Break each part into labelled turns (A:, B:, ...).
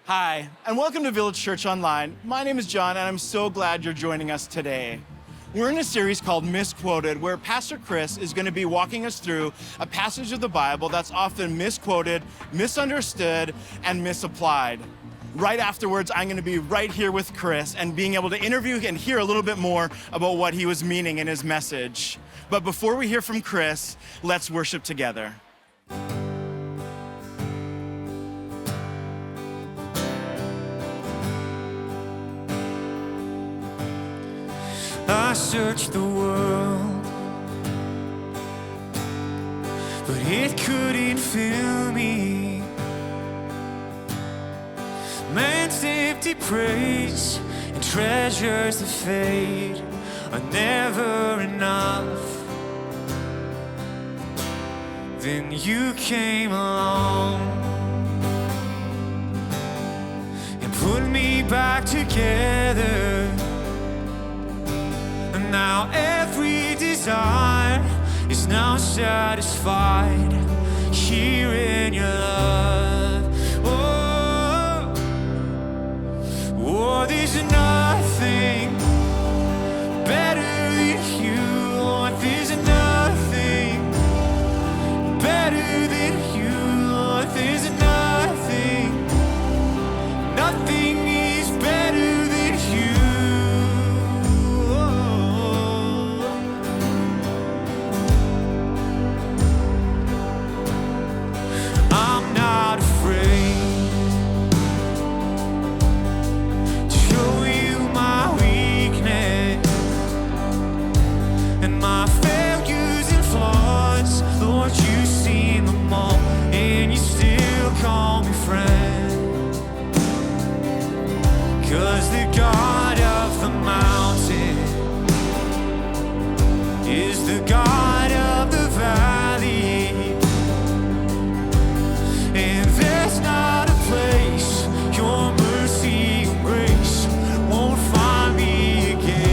A: Hi, and welcome to Village Church Online. My name is John, and I'm so glad you're joining us today. We're in a series called Misquoted, where Pastor Chris is going to be walking us through a passage of the Bible that's often misquoted, misunderstood, and misapplied. Right afterwards, I'm going to be right here with Chris and being able to interview and hear a little bit more about what he was meaning in his message. But before we hear from Chris, let's worship together.
B: I searched the world, but it couldn't fill me. Man's empty praise and treasures that fade are never enough. Then you came along and put me back together. And now every desire is now satisfied here in your love. Oh, there's nothing better than you. Lord, there's nothing better than you. Lord, there's nothing, nothing is better than you. I'm not afraid to show you my weakness and my failures and flaws. Lord, you've seen them all, and you still call me friend. 'Cause the God of the mountain is the God of the valley. And there's not a place your mercy and grace won't find me again.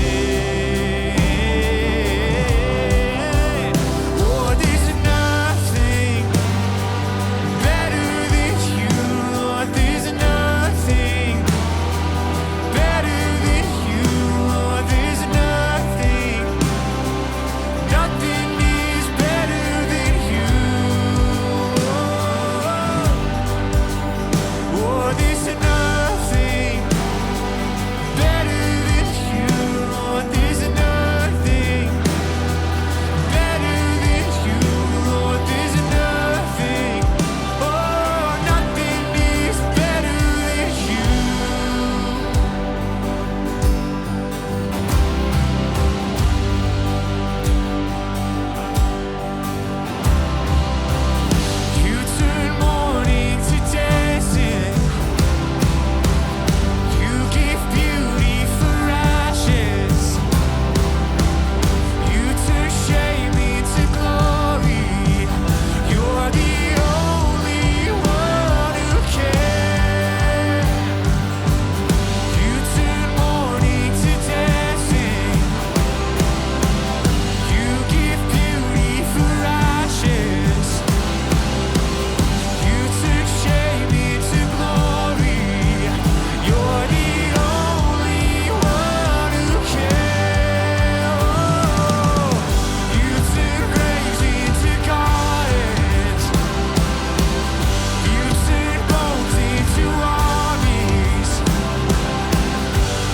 B: Oh, there's nothing better than you. Lord, there's nothing better than you. Lord, there's nothing, nothing is better than you. Oh, there's nothing better than you. Lord, there's nothing better than you. Lord, there's nothing, oh, nothing is better than you. You turn mourning to dancing. You give beauty for ashes. You turn shame into glory. You're the only one who can. You turn mourning to dancing. You give beauty for ashes. You took shame into glory. You're the only one who can. You turn graves into gardens. You turn bones into armies.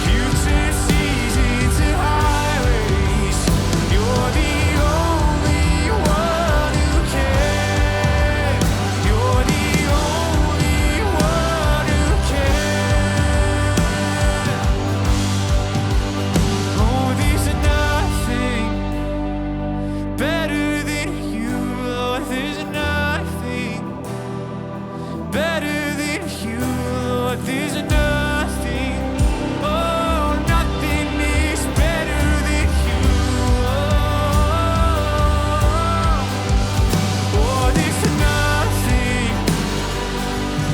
B: You turn seas into highways. You're the only one who can. You're the only one who can. Oh, there's nothing better than you. Lord, there's nothing better than you. Lord, there's nothing, oh, nothing is better than you. Oh, there's nothing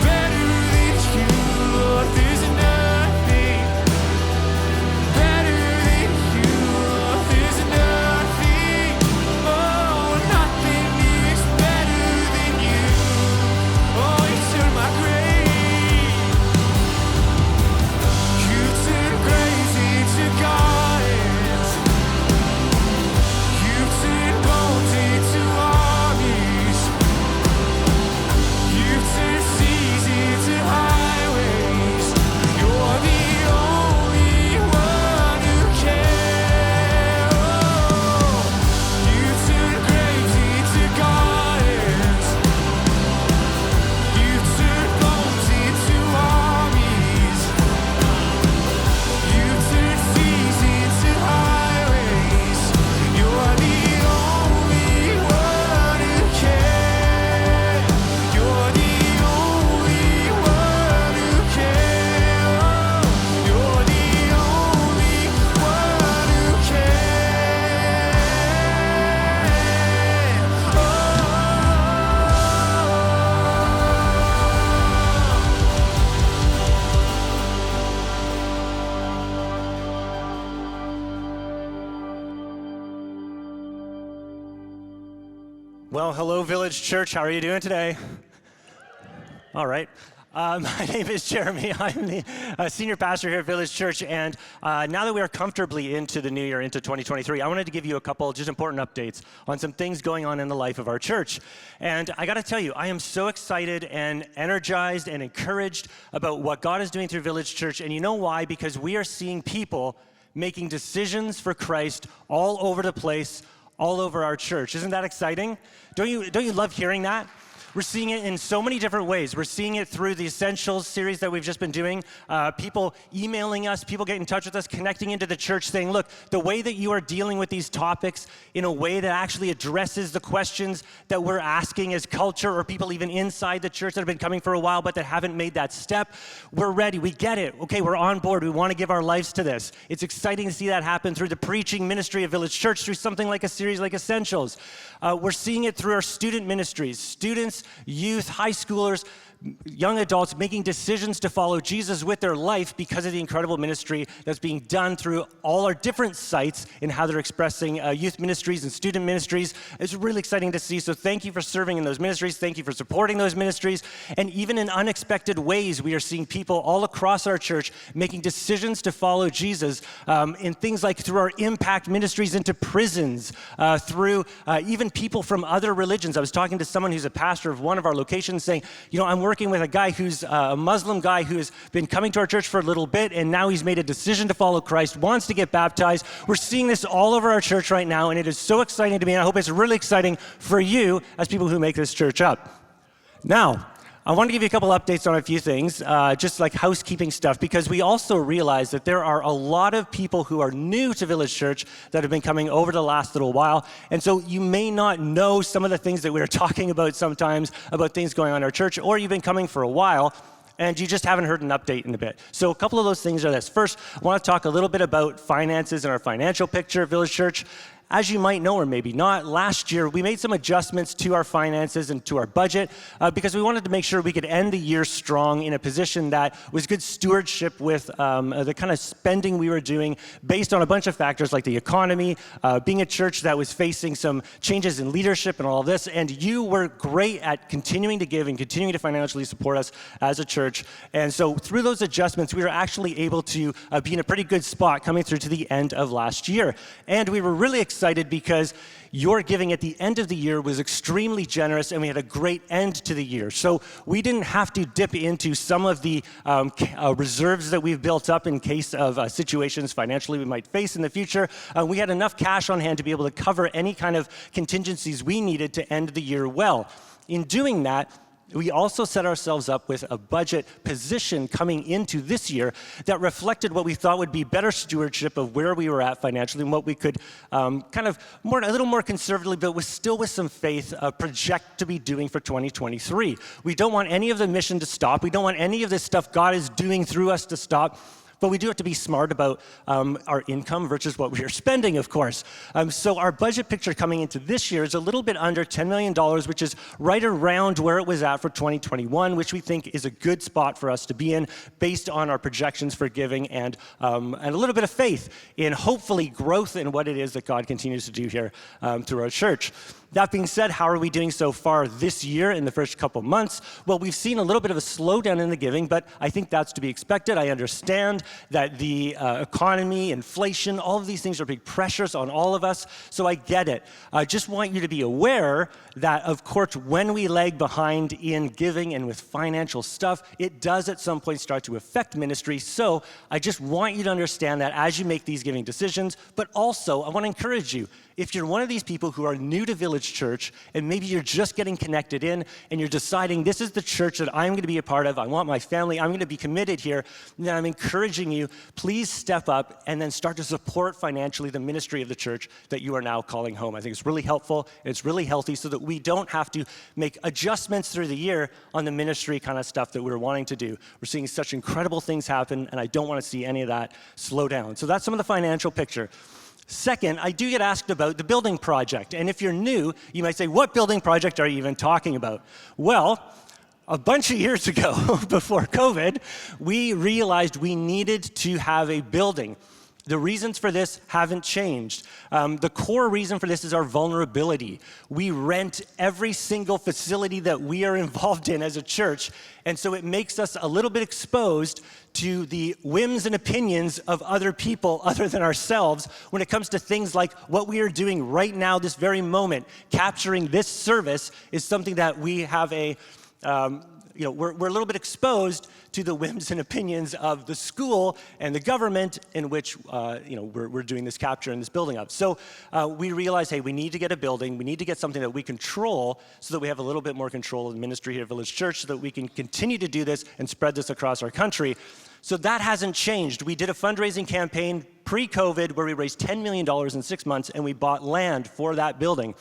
B: better than you. Lord, there's nothing better than you. Lord, there's nothing, oh, nothing is better than you. Oh, you turn my grave
C: hello, Village Church. How are you doing today? All right. My name is Jeremy. I'm the senior pastor here at Village Church, and now that we are comfortably into the new year, into 2023, I wanted to give you a couple just important updates on some things going on in the life of our church. And I got to tell you, I am so excited and energized and encouraged about what God is doing through Village Church, and you know why? Because we are seeing people making decisions for Christ all over the place, all over our church. Isn't that exciting? Don't you love hearing that? We're seeing it in so many different ways. We're seeing it through the Essentials series that we've just been doing. People emailing us, people getting in touch with us, connecting into the church saying, look, the way that you are dealing with these topics in a way that actually addresses the questions that we're asking as culture, or people even inside the church that have been coming for a while but that haven't made that step, we're ready, we get it. Okay, we're on board, we want to give our lives to this. It's exciting to see that happen through the preaching ministry of Village Church, through something like a series like Essentials. We're seeing it through our student ministries, students, youth, high schoolers, young adults making decisions to follow Jesus with their life because of the incredible ministry that's being done through all our different sites and how they're expressing youth ministries and student ministries. It's really exciting to see. So thank you for serving in those ministries. Thank you for supporting those ministries. And even in unexpected ways, we are seeing people all across our church making decisions to follow Jesus in things like through our impact ministries into prisons, through even people from other religions. I was talking to someone who's a pastor of one of our locations saying, you know, I'm working with a guy who's a Muslim guy who has been coming to our church for a little bit, and now he's made a decision to follow Christ, wants to get baptized. We're seeing this all over our church right now, and it is so exciting to me, and I hope it's really exciting for you as people who make this church up. Now, I want to give you a couple updates on a few things, just like housekeeping stuff, because we also realize that there are a lot of people who are new to Village Church that have been coming over the last little while, and so you may not know some of the things that we're talking about sometimes, about things going on in our church, or you've been coming for a while, and you just haven't heard an update in a bit. So a couple of those things are this. First, I want to talk a little bit about finances and our financial picture of Village Church. As you might know, or maybe not, last year we made some adjustments to our finances and to our budget because we wanted to make sure we could end the year strong in a position that was good stewardship with the kind of spending we were doing based on a bunch of factors like the economy, being a church that was facing some changes in leadership and all of this, and you were great at continuing to give and continuing to financially support us as a church. And so through those adjustments, we were actually able to be in a pretty good spot coming through to the end of last year. And we were really excited because your giving at the end of the year was extremely generous, and we had a great end to the year. So we didn't have to dip into some of the reserves that we've built up in case of situations financially we might face in the future. We had enough cash on hand to be able to cover any kind of contingencies we needed to end the year well. In doing that, we also set ourselves up with a budget position coming into this year that reflected what we thought would be better stewardship of where we were at financially and what we could a little more conservatively, but still with some faith, project to be doing for 2023. We don't want any of the mission to stop. We don't want any of this stuff God is doing through us to stop. But we do have to be smart about our income versus what we are spending, of course. So our budget picture coming into this year is a little bit under $10 million, which is right around where it was at for 2021, which we think is a good spot for us to be in based on our projections for giving and a little bit of faith in hopefully growth in what it is that God continues to do here through our church. That being said, how are we doing so far this year in the first couple months? Well, we've seen a little bit of a slowdown in the giving, but I think that's to be expected. I understand that the economy, inflation, all of these things are big pressures on all of us, so I get it. I just want you to be aware that, of course, when we lag behind in giving and with financial stuff, it does at some point start to affect ministry, so I just want you to understand that as you make these giving decisions, but also I want to encourage you, if you're one of these people who are new to Village Church and maybe you're just getting connected in and you're deciding this is the church that I'm going to be a part of, I want my family, I'm going to be committed here, then I'm encouraging you, please step up and then start to support financially the ministry of the church that you are now calling home. I think it's really helpful and it's really healthy so that we don't have to make adjustments through the year on the ministry kind of stuff that we're wanting to do. We're seeing such incredible things happen and I don't want to see any of that slow down. So that's some of the financial picture. Second, I do get asked about the building project. And if you're new, you might say, what building project are you even talking about? Well, a bunch of years ago, before COVID, we realized we needed to have a building. The reasons for this haven't changed. The core reason for this is our vulnerability. We rent every single facility that we are involved in as a church, and so it makes us a little bit exposed to the whims and opinions of other people other than ourselves when it comes to things like what we are doing right now, this very moment. Capturing this service is something that we have we're a little bit exposed to the whims and opinions of the school and the government in which we're doing this capture in this building of. So we realized, hey, we need to get a building. We need to get something that we control so that we have a little bit more control of the ministry here at Village Church so that we can continue to do this and spread this across our country. So that hasn't changed. We did a fundraising campaign pre-COVID where we raised $10 million in 6 months and we bought land for that building.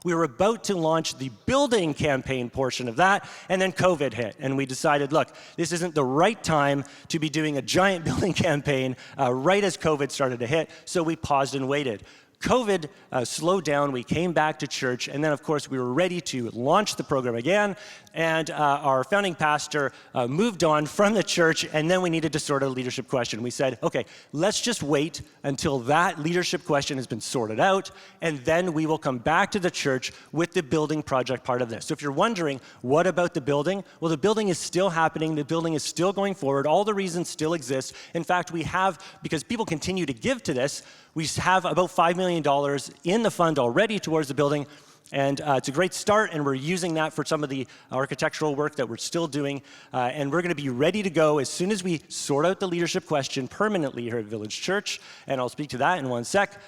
C: We were about to launch the building campaign portion of that, and then COVID hit. And we decided, look, this isn't the right time to be doing a giant building campaign right as COVID started to hit, so we paused and waited. COVID slowed down, we came back to church, and then of course we were ready to launch the program again, and our founding pastor moved on from the church, and then we needed to sort out a leadership question. We said, okay, let's just wait until that leadership question has been sorted out, and then we will come back to the church with the building project part of this. So if you're wondering, what about the building? Well, the building is still happening, the building is still going forward, all the reasons still exist. In fact, we have, because people continue to give to this, we have about $5 million in the fund already towards the building, and it's a great start, and we're using that for some of the architectural work that we're still doing, and we're going to be ready to go as soon as we sort out the leadership question permanently here at Village Church, and I'll speak to that in one sec.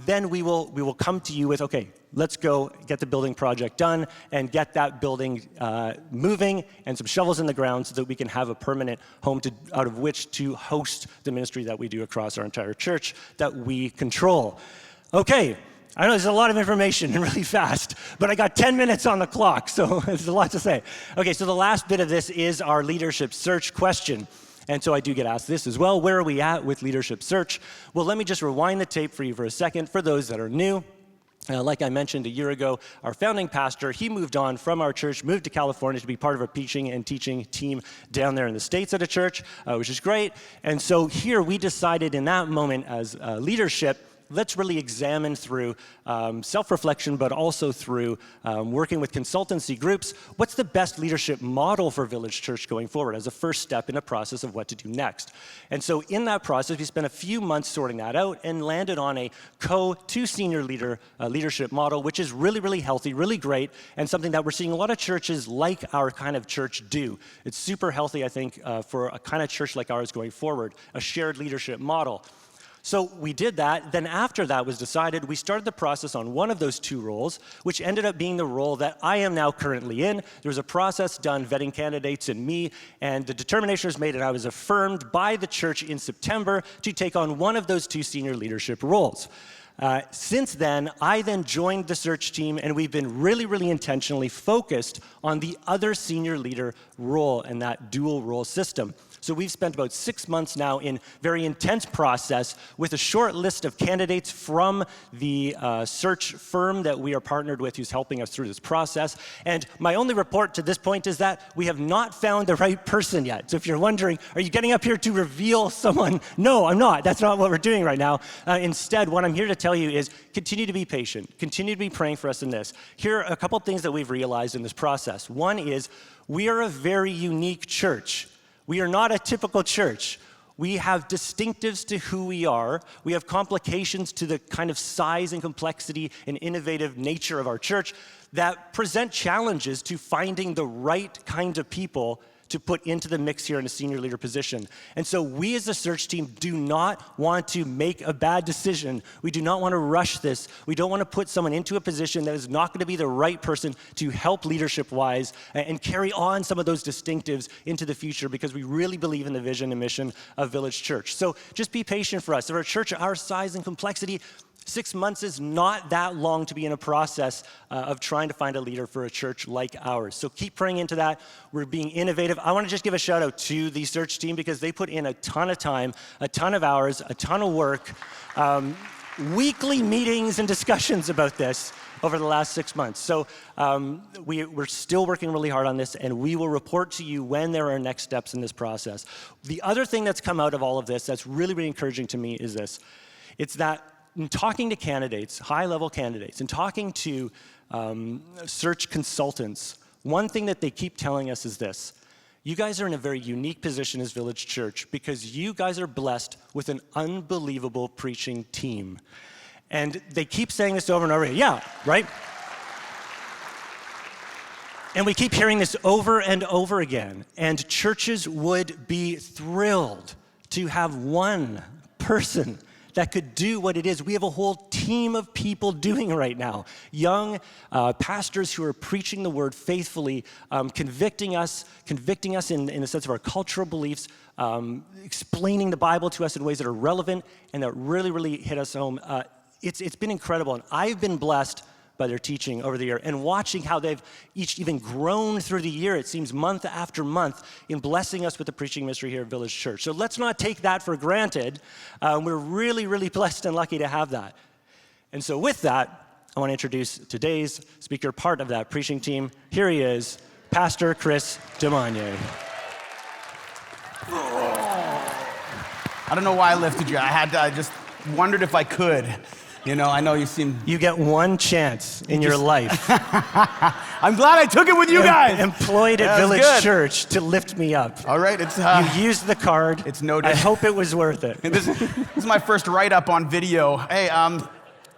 C: Then we will come to you with, okay, let's go get the building project done and get that building moving and some shovels in the ground so that we can have a permanent home out of which to host the ministry that we do across our entire church that we control. Okay, I know there's a lot of information and really fast, but I got 10 minutes on the clock, so there's a lot to say. Okay, so the last bit of this is our leadership search question. And so I do get asked this as well, where are we at with leadership search? Well, let me just rewind the tape for you for a second for those that are new. Like I mentioned a year ago, our founding pastor, he moved on from our church, moved to California to be part of our preaching and teaching team down there in the States at a church, which is great. And so here we decided in that moment as leadership, let's really examine through self-reflection, but also through working with consultancy groups, what's the best leadership model for Village Church going forward as a first step in a process of what to do next. And so in that process, we spent a few months sorting that out and landed on a two senior leadership model, which is really, really healthy, really great, and something that we're seeing a lot of churches like our kind of church do. It's super healthy, I think, for a kind of church like ours going forward, a shared leadership model. So we did that. Then after that was decided, we started the process on one of those two roles, which ended up being the role that I am now currently in. There was a process done vetting candidates and me, and the determination was made, and I was affirmed by the church in September to take on one of those two senior leadership roles. Since then, I then joined the search team, and we've been really, really intentionally focused on the other senior leader role and that dual role system. So we've spent about 6 months now in very intense process with a short list of candidates from the search firm that we are partnered with who's helping us through this process. And my only report to this point is that we have not found the right person yet. So if you're wondering, are you getting up here to reveal someone? No, I'm not. That's not what we're doing right now. Instead, what I'm here to tell you is continue to be patient. Continue to be praying for us in this. Here are a couple things that we've realized in this process. One is we are a very unique church. We are not a typical church. We have distinctives to who we are. We have complications to the kind of size and complexity and innovative nature of our church that present challenges to finding the right kind of people to put into the mix here in a senior leader position. And so we as a search team do not want to make a bad decision. We do not want to rush this. We don't want to put someone into a position that is not going to be the right person to help leadership-wise and carry on some of those distinctives into the future because we really believe in the vision and mission of Village Church. So just be patient for us. For a church our size and complexity, 6 months is not that long to be in a process of trying to find a leader for a church like ours. So keep praying into that. We're being innovative. I want to just give a shout out to the search team because they put in a ton of time, a ton of hours, a ton of work. weekly meetings and discussions about this over the last 6 months. So we're still working really hard on this, and we will report to you when there are next steps in this process. The other thing that's come out of all of this that's really, really encouraging to me is this. It's that in talking to candidates, high-level candidates, and talking to search consultants, one thing that they keep telling us is this. You guys are in a very unique position as Village Church because you guys are blessed with an unbelievable preaching team. And they keep saying this over and over again. Yeah, right? And we keep hearing this over and over again. And churches would be thrilled to have one person that could do what it is. We have a whole team of people doing right now. Young pastors who are preaching the word faithfully, convicting us in the sense of our cultural beliefs, explaining the Bible to us in ways that are relevant and that really, really hit us home. It's been incredible, and I've been blessed by their teaching over the year and watching how they've each even grown through the year, it seems month after month, in blessing us with the preaching ministry here at Village Church. So let's not take that for granted. We're really, really blessed and lucky to have that. And so with that, I want to introduce today's speaker, part of that preaching team. Here he is, Pastor Chris de Monyé.
D: I don't know why I lifted you. I just wondered if I could. You know, I know you seem...
C: You get one chance in your life.
D: I'm glad I took it with you guys.
C: Employed at Village Church to lift me up.
D: All right, it's...
C: You used the card.
D: It's noted.
C: I hope it was worth it.
D: This is my first write-up on video. Hey,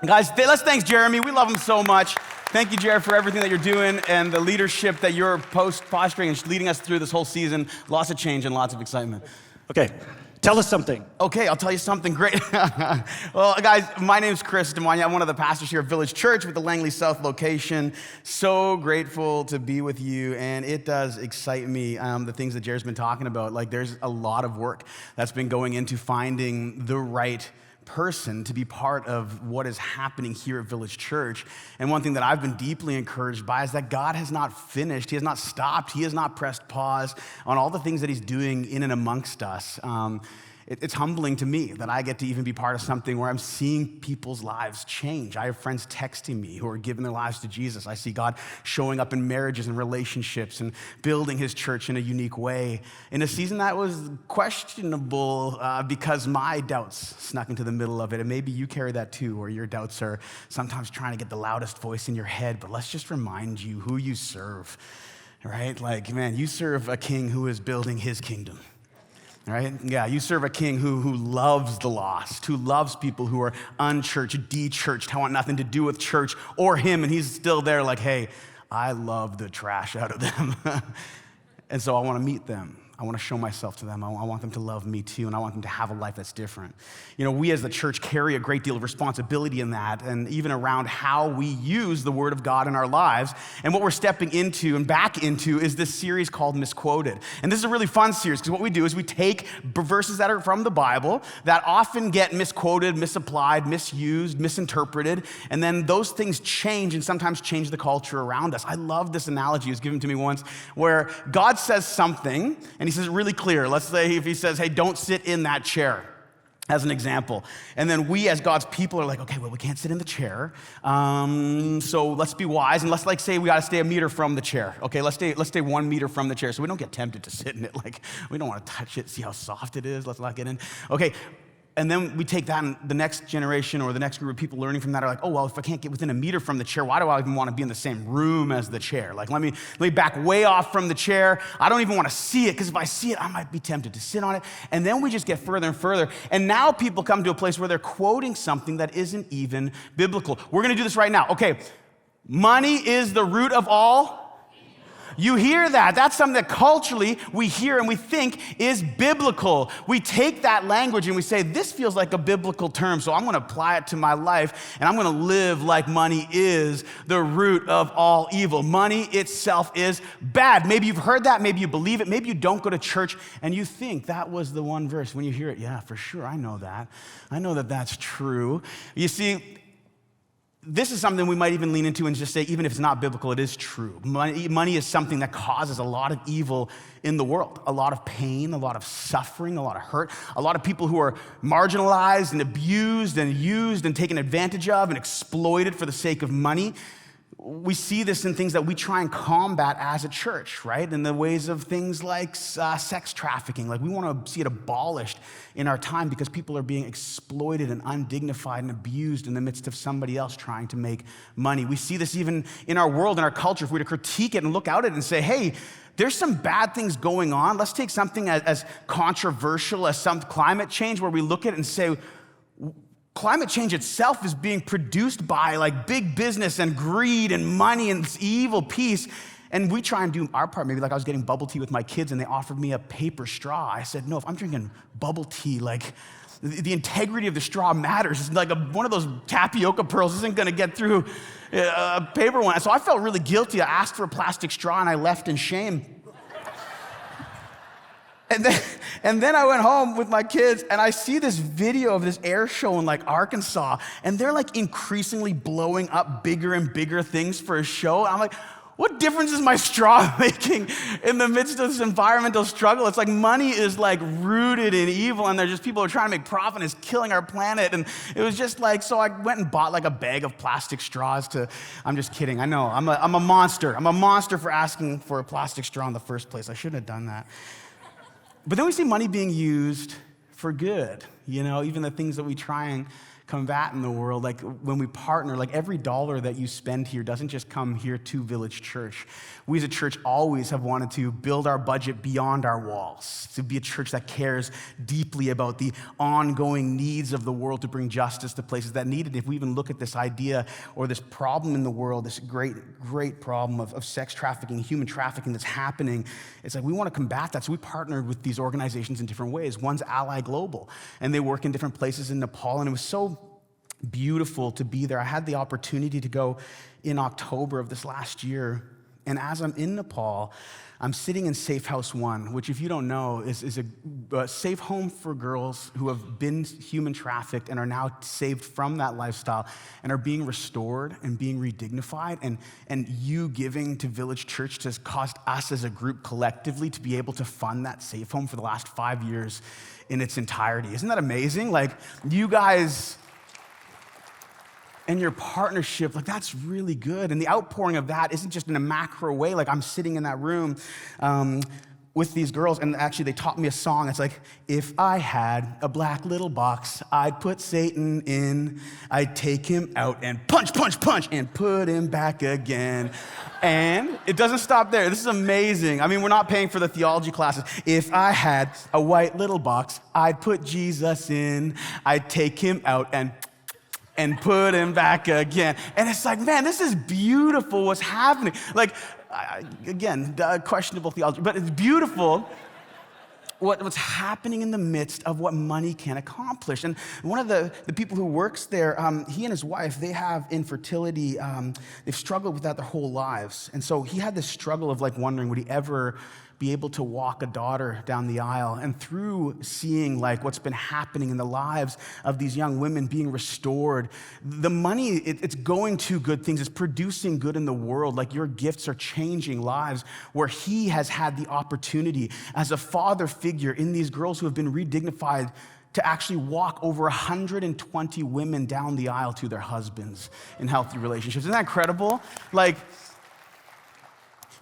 D: guys, let's thank Jeremy. We love him so much. Thank you, Jared, for everything that you're doing and the leadership that you're posturing and leading us through this whole season. Lots of change and lots of excitement.
C: Okay. Tell us something.
D: Okay, I'll tell you something great. Well, guys, my name's Chris de Monyé. I'm one of the pastors here at Village Church with the Langley South location. So grateful to be with you, and it does excite me, the things that Jared's been talking about. Like, there's a lot of work that's been going into finding the right person to be part of what is happening here at Village Church. And one thing that I've been deeply encouraged by is that God has not finished. He has not stopped. He has not pressed pause on all the things that he's doing in and amongst us. It's humbling to me that I get to even be part of something where I'm seeing people's lives change. I have friends texting me who are giving their lives to Jesus. I see God showing up in marriages and relationships and building his church in a unique way. In a season that was questionable because my doubts snuck into the middle of it. And maybe you carry that too, or your doubts are sometimes trying to get the loudest voice in your head. But let's just remind you who you serve, right? Like, man, you serve a king who is building his kingdom. Right? Yeah, you serve a king who loves the lost, who loves people who are unchurched, de-churched, who want nothing to do with church or him, and he's still there like, hey, I love the trash out of them. And so I want to meet them. I want to show myself to them. I want them to love me too, and I want them to have a life that's different. You know, we as the church carry a great deal of responsibility in that, and even around how we use the Word of God in our lives. And what we're stepping into and back into is this series called Misquoted. And this is a really fun series, because what we do is we take verses that are from the Bible that often get misquoted, misapplied, misused, misinterpreted, and then those things change and sometimes change the culture around us. I love this analogy. It was given to me once where God says something, and he says it really clear. Let's say if he says, hey, don't sit in that chair, as an example. And then we as God's people are like, okay, well, we can't sit in the chair. So let's be wise, and let's say we gotta stay a meter from the chair. Okay, let's stay 1 meter from the chair so we don't get tempted to sit in it. Like, we don't wanna touch it, see how soft it is, let's not get in. Okay, and then we take that, and the next generation or the next group of people learning from that are like, oh, well, if I can't get within a meter from the chair, why do I even want to be in the same room as the chair? Like, let me back way off from the chair. I don't even want to see it, because if I see it, I might be tempted to sit on it. And then we just get further and further. And now people come to a place where they're quoting something that isn't even biblical. We're going to do this right now. Okay, money is the root of all. You hear that. That's something that culturally we hear and we think is biblical. We take that language and we say, this feels like a biblical term, so I'm going to apply it to my life, and I'm going to live like money is the root of all evil. Money itself is bad. Maybe you've heard that. Maybe you believe it. Maybe you don't go to church and you think that was the one verse. When you hear it, yeah, for sure, I know that. I know that that's true. You see, this is something we might even lean into and just say, even if it's not biblical, it is true. Money is something that causes a lot of evil in the world, a lot of pain, a lot of suffering, a lot of hurt, a lot of people who are marginalized and abused and used and taken advantage of and exploited for the sake of money. We see this in things that we try and combat as a church, right? In the ways of things like sex trafficking. Like, we want to see it abolished in our time because people are being exploited and undignified and abused in the midst of somebody else trying to make money. We see this even in our world, in our culture. If we were to critique it and look at it and say, hey, there's some bad things going on. Let's take something as controversial as some climate change, where we look at it and say, climate change itself is being produced by like big business and greed and money and this evil piece. And we try and do our part. Maybe like I was getting bubble tea with my kids and they offered me a paper straw. I said, no, if I'm drinking bubble tea, like the integrity of the straw matters. It's like one of those tapioca pearls isn't gonna get through a paper one. So I felt really guilty. I asked for a plastic straw and I left in shame. And then I went home with my kids and I see this video of this air show in like Arkansas, and they're like increasingly blowing up bigger and bigger things for a show. And I'm like, what difference is my straw making in the midst of this environmental struggle? It's like money is like rooted in evil, and there's just people who are trying to make profit and it's killing our planet. And it was just like, so I went and bought like a bag of plastic straws I'm just kidding. I know, I'm a monster. I'm a monster for asking for a plastic straw in the first place. I shouldn't have done that. But then we see money being used for good, even the things that we try and combat in the world. Like when we partner, like every dollar that you spend here doesn't just come here to Village Church. We as a church always have wanted to build our budget beyond our walls, to be a church that cares deeply about the ongoing needs of the world, to bring justice to places that need it. If we even look at this idea or this problem in the world, this great problem of sex trafficking, human trafficking that's happening, it's like we want to combat that. So we partnered with these organizations in different ways. One's Ally Global, and they work in different places in Nepal, and it was so beautiful to be there. I had the opportunity to go in October of this last year, and as I'm in Nepal, I'm sitting in Safe House 1, which, if you don't know, is a safe home for girls who have been human trafficked and are now saved from that lifestyle and are being restored and being redignified. And you giving to Village Church has caused us as a group collectively to be able to fund that safe home for the last 5 years in its entirety. Isn't that amazing? Like, you guys and your partnership, like, that's really good. And the outpouring of that isn't just in a macro way. Like, I'm sitting in that room with these girls, and actually they taught me a song. It's like, if I had a black little box, I'd put Satan in, I'd take him out and punch, punch, punch, and put him back again. And it doesn't stop there. This is amazing. I mean, we're not paying for the theology classes. If I had a white little box, I'd put Jesus in, I'd take him out and put him back again. And it's like, man, this is beautiful what's happening. Like, again, questionable theology, but it's beautiful what's happening in the midst of what money can accomplish. And one of the people who works there, he and his wife, they have infertility. They've struggled with that their whole lives. And so he had this struggle of like wondering, would he ever be able to walk a daughter down the aisle? And through seeing like what's been happening in the lives of these young women being restored, the money, it's going to good things. It's producing good in the world. Like, your gifts are changing lives, where he has had the opportunity as a father figure in these girls who have been redignified to actually walk over 120 women down the aisle to their husbands in healthy relationships. Isn't that incredible? Like,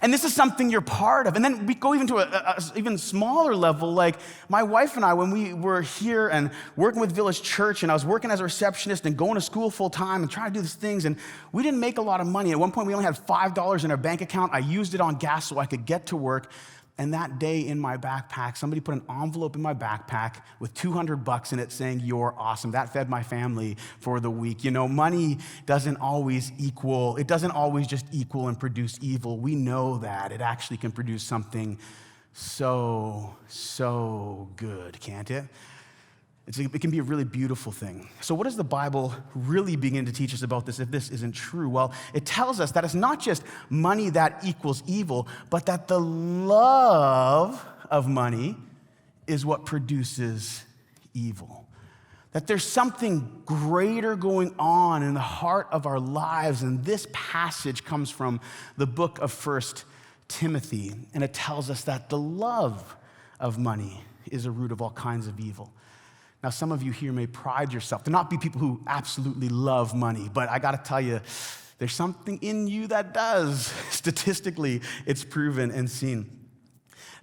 D: and this is something you're part of. And then we go even to a even smaller level. Like, my wife and I, when we were here and working with Village Church, and I was working as a receptionist and going to school full time and trying to do these things, and we didn't make a lot of money. At one point, we only had $5 in our bank account. I used it on gas so I could get to work. And that day in my backpack, somebody put an envelope in my backpack with $200 in it saying, "You're awesome." That fed my family for the week. Money doesn't always just equal and produce evil. We know that. It actually can produce something so good, can't it? It can be a really beautiful thing. So what does the Bible really begin to teach us about this if this isn't true? Well, it tells us that it's not just money that equals evil, but that the love of money is what produces evil. that there's something greater going on in the heart of our lives. And this passage comes from the book of 1 Timothy, and it tells us that the love of money is a root of all kinds of evil. Now, some of you here may pride yourself to not be people who absolutely love money, but I gotta tell you, there's something in you that does. Statistically, it's proven and seen.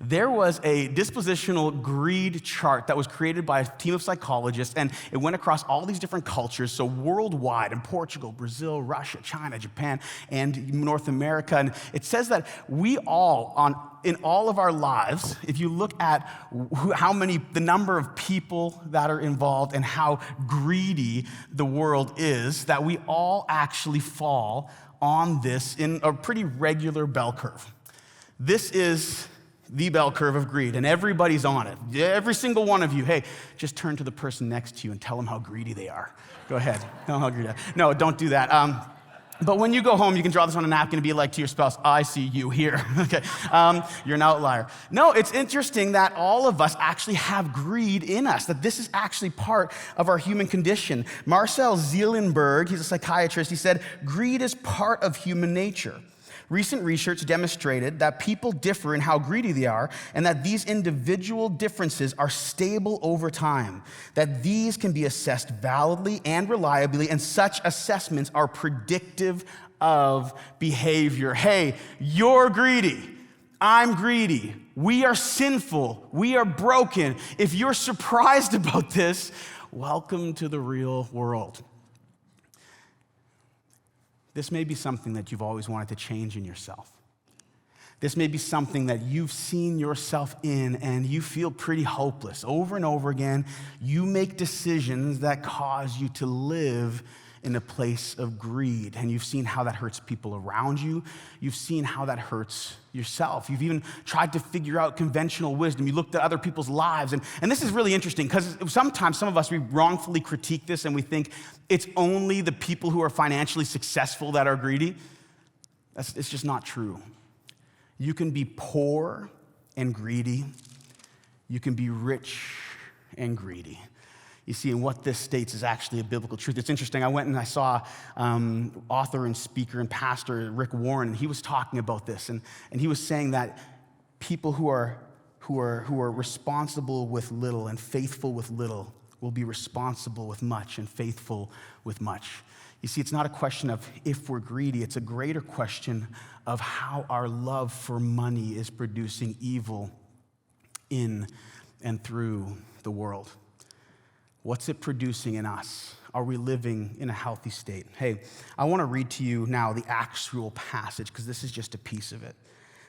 D: There was a dispositional greed chart that was created by a team of psychologists, and it went across all these different cultures, so worldwide, in Portugal, Brazil, Russia, China, Japan, and North America. And it says that we all, in all of our lives, if you look at the number of people that are involved and how greedy the world is, that we all actually fall on this in a pretty regular bell curve. This is the bell curve of greed, and everybody's on it. Every single one of you, hey, just turn to the person next to you and tell them how greedy they are. Go ahead. Tell them how greedy they are. No, don't do that. But when you go home, you can draw this on a napkin and be like to your spouse, I see you here. Okay, you're an outlier. No, it's interesting that all of us actually have greed in us, that this is actually part of our human condition. Marcel Zielenberg, he's a psychiatrist, he said, greed is part of human nature. Recent research demonstrated that people differ in how greedy they are, and that these individual differences are stable over time, that these can be assessed validly and reliably, and such assessments are predictive of behavior. Hey, you're greedy. I'm greedy. We are sinful. We are broken. If you're surprised about this, welcome to the real world. This may be something that you've always wanted to change in yourself. This may be something that you've seen yourself in and you feel pretty hopeless. Over and over again, you make decisions that cause you to live in a place of greed. And you've seen how that hurts people around you. You've seen how that hurts yourself. You've even tried to figure out conventional wisdom. You looked at other people's lives. And this is really interesting because sometimes some of us, we wrongfully critique this and we think it's only the people who are financially successful that are greedy. It's just not true. You can be poor and greedy. You can be rich and greedy. You see, and what this states is actually a biblical truth. It's interesting. I went and I saw author and speaker and pastor Rick Warren, and he was talking about this, and he was saying that people who are responsible with little and faithful with little will be responsible with much and faithful with much. You see, it's not a question of if we're greedy. It's a greater question of how our love for money is producing evil in and through the world. What's it producing in us? Are we living in a healthy state? Hey, I want to read to you now the actual passage because this is just a piece of it.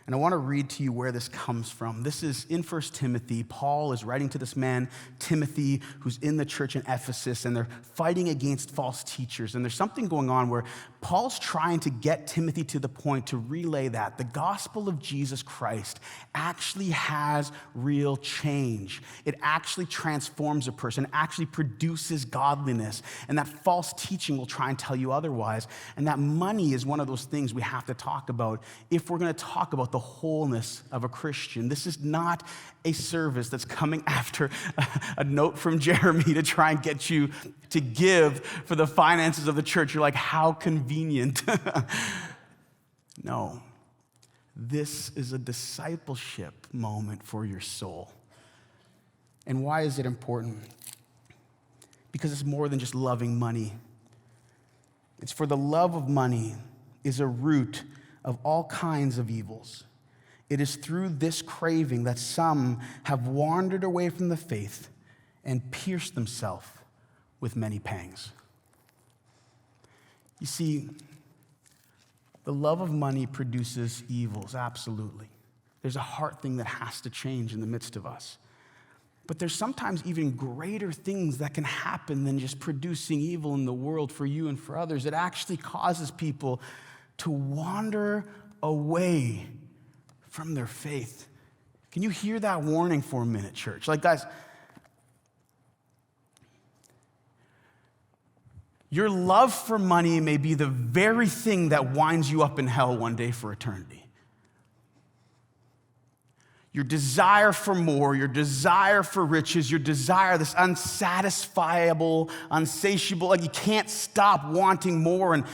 D: And I want to read to you where this comes from. This is in 1 Timothy. Paul is writing to this man, Timothy, who's in the church in Ephesus, and they're fighting against false teachers. And there's something going on where Paul's trying to get Timothy to the point to relay that the gospel of Jesus Christ actually has real change. It actually transforms a person, actually produces godliness, and that false teaching will try and tell you otherwise. And that money is one of those things we have to talk about if we're going to talk about the wholeness of a Christian. This is not a service that's coming after a note from Jeremy to try and get you to give for the finances of the church. You're like, how convenient. No, this is a discipleship moment for your soul. And why is it important? Because it's more than just loving money. It's for the love of money is a root of all kinds of evils. It is through this craving that some have wandered away from the faith and pierced themselves with many pangs. You see, the love of money produces evils, absolutely. There's a heart thing that has to change in the midst of us. But there's sometimes even greater things that can happen than just producing evil in the world for you and for others. It actually causes people to wander away from their faith. Can you hear that warning for a minute, church? Like, guys, your love for money may be the very thing that winds you up in hell one day for eternity. your desire for more, your desire for riches, your desire, this unsatisfiable, unsatiable, like you can't stop wanting more. And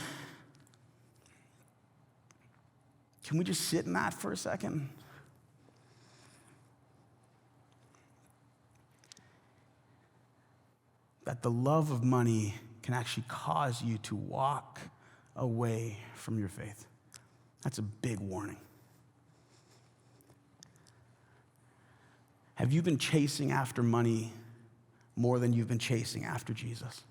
D: can we just sit in that for a second? That the love of money can actually cause you to walk away from your faith. That's a big warning. Have you been chasing after money more than you've been chasing after Jesus?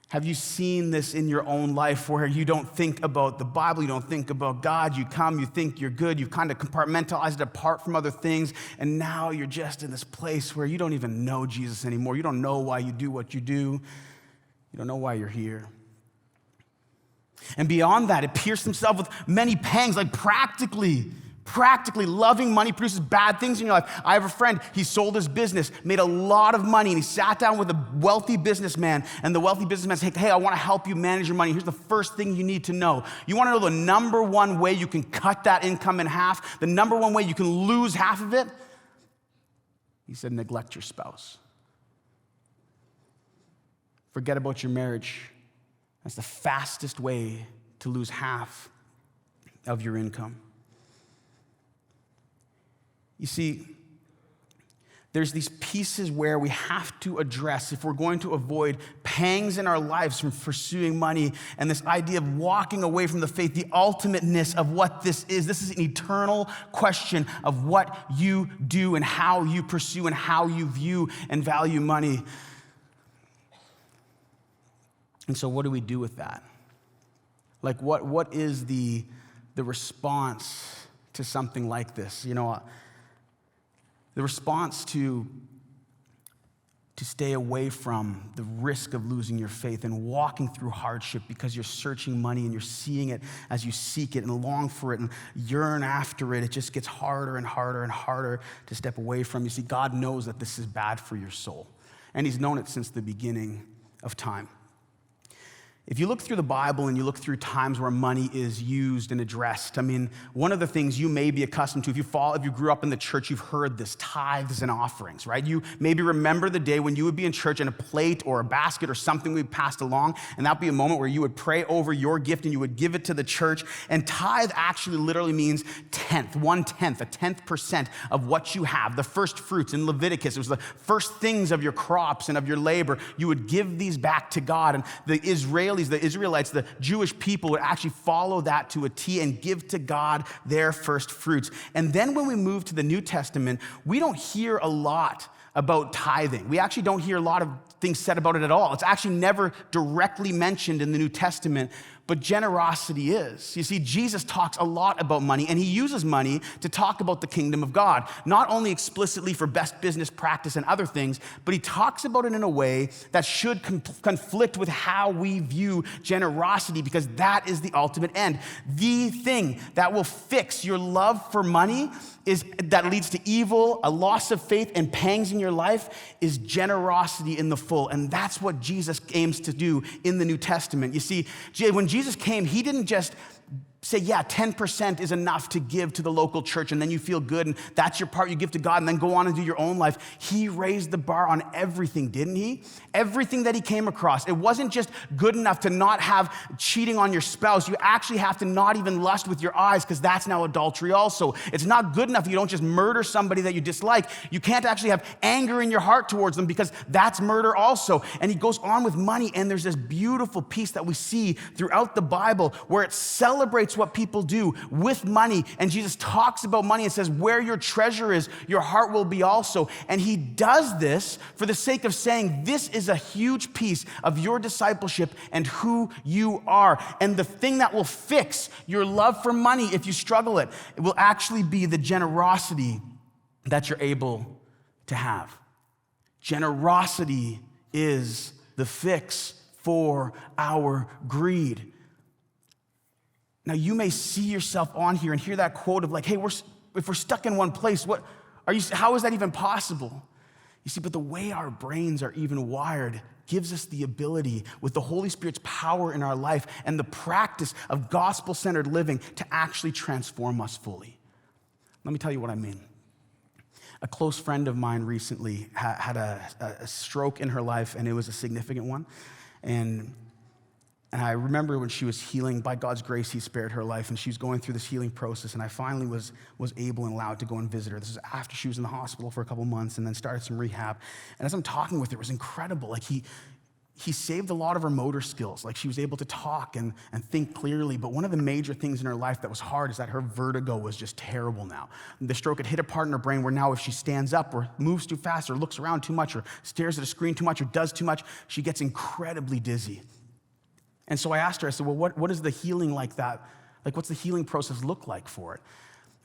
D: Have you seen this in your own life where you don't think about the Bible, you don't think about God, you come, you think you're good, you've kind of compartmentalized it apart from other things, and now you're just in this place where you don't even know Jesus anymore. You don't know why you do what you do. You don't know why you're here. And beyond that, it pierced himself with many pangs, like practically loving money produces bad things in your life. I have a friend, he sold his business, made a lot of money, and he sat down with a wealthy businessman, and the wealthy businessman said, hey, I want to help you manage your money. Here's the first thing you need to know. You want to know the number one way you can cut that income in half, the number one way you can lose half of it? He said, neglect your spouse. Forget about your marriage. That's the fastest way to lose half of your income. You see, there's these pieces where we have to address if we're going to avoid pangs in our lives from pursuing money and this idea of walking away from the faith, the ultimateness of what this is. This is an eternal question of what you do and how you pursue and how you view and value money. And so what do we do with that? Like what is the response to something like this? You know, the response to stay away from the risk of losing your faith and walking through hardship because you're searching money and you're seeing it as you seek it and long for it and yearn after it. It just gets harder and harder and harder to step away from. You see, God knows that this is bad for your soul, and he's known it since the beginning of time. If you look through the Bible and you look through times where money is used and addressed, I mean, one of the things you may be accustomed to, if you grew up in the church, you've heard this, tithes and offerings, right? You maybe remember the day when you would be in church and a plate or a basket or something we passed along, and that'd be a moment where you would pray over your gift and you would give it to the church. And tithe actually literally means 1/10, a 10% of what you have, the first fruits. In Leviticus, it was the first things of your crops and of your labor. You would give these back to God, and the Israelites, the Jewish people would actually follow that to a T and give to God their first fruits. And then when we move to the New Testament, we don't hear a lot about tithing. We actually don't hear a lot of things said about it at all. It's actually never directly mentioned in the New Testament, but generosity is. You see, Jesus talks a lot about money, and he uses money to talk about the kingdom of God, not only explicitly for best business practice and other things, but he talks about it in a way that should conflict with how we view generosity, because that is the ultimate end. The thing that will fix your love for money that leads to evil, a loss of faith, and pangs in your life is generosity in the full. And that's what Jesus aims to do in the New Testament. You see, when Jesus came, he didn't just say, yeah, 10% is enough to give to the local church, and then you feel good, and that's your part you give to God, and then go on and do your own life. He raised the bar on everything, didn't he? Everything that he came across. It wasn't just good enough to not have cheating on your spouse. You actually have to not even lust with your eyes, because that's now adultery also. It's not good enough that you don't just murder somebody that you dislike. You can't actually have anger in your heart towards them, because that's murder also. And he goes on with money, and there's this beautiful piece that we see throughout the Bible where it celebrates what people do with money. And Jesus talks about money and says, where your treasure is, your heart will be also. And he does this for the sake of saying, this is a huge piece of your discipleship and who you are. And the thing that will fix your love for money, if you struggle it will actually be the generosity that you're able to have. Generosity is the fix for our greed. Now, you may see yourself on here and hear that quote of like, hey, if we're stuck in one place, how is that even possible? You see, but the way our brains are even wired gives us the ability, with the Holy Spirit's power in our life and the practice of gospel-centered living, to actually transform us fully. Let me tell you what I mean. A close friend of mine recently had a stroke in her life, and it was a significant one. And I remember when she was healing, by God's grace, he spared her life, and she was going through this healing process, and I finally was able and allowed to go and visit her. This is after she was in the hospital for a couple months and then started some rehab. And as I'm talking with her, it was incredible. Like he saved a lot of her motor skills. Like she was able to talk and think clearly. But one of the major things in her life that was hard is that her vertigo was just terrible now. The stroke had hit a part in her brain where now if she stands up or moves too fast or looks around too much or stares at a screen too much or does too much, she gets incredibly dizzy. And so I asked her, I said, well, what is the healing like that? Like, what's the healing process look like for it?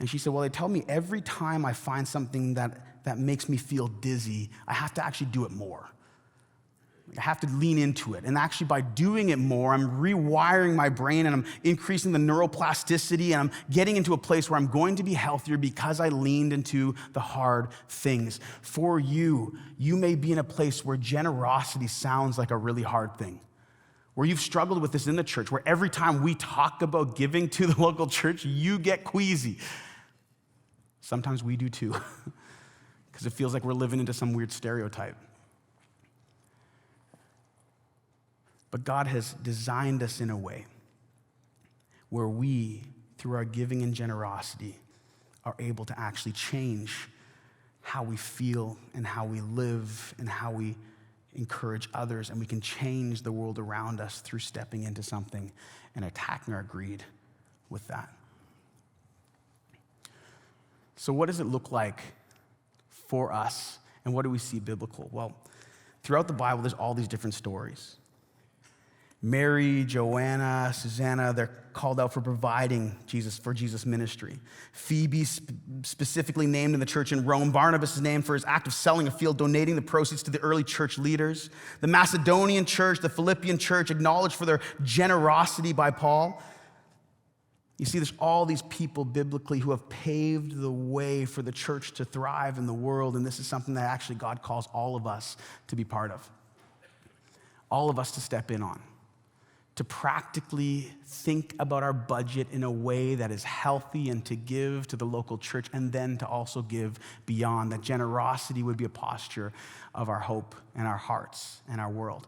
D: And she said, well, they tell me every time I find something that makes me feel dizzy, I have to actually do it more. I have to lean into it. And actually by doing it more, I'm rewiring my brain and I'm increasing the neuroplasticity and I'm getting into a place where I'm going to be healthier because I leaned into the hard things. For you, you may be in a place where generosity sounds like a really hard thing, where you've struggled with this in the church, where every time we talk about giving to the local church, you get queasy. Sometimes we do too, because it feels like we're living into some weird stereotype. But God has designed us in a way where we, through our giving and generosity, are able to actually change how we feel and how we live and how we encourage others, and we can change the world around us through stepping into something and attacking our greed with that. So what does it look like for us, and what do we see biblical? Well, throughout the Bible, there's all these different stories. Mary, Joanna, Susanna, they're called out for providing Jesus' ministry. Phoebe, specifically named in the church in Rome. Barnabas is named for his act of selling a field, donating the proceeds to the early church leaders. The Macedonian church, the Philippian church, acknowledged for their generosity by Paul. You see, there's all these people biblically who have paved the way for the church to thrive in the world, and this is something that actually God calls all of us to be part of. All of us to step in on. To practically think about our budget in a way that is healthy and to give to the local church and then to also give beyond. That generosity would be a posture of our hope and our hearts and our world.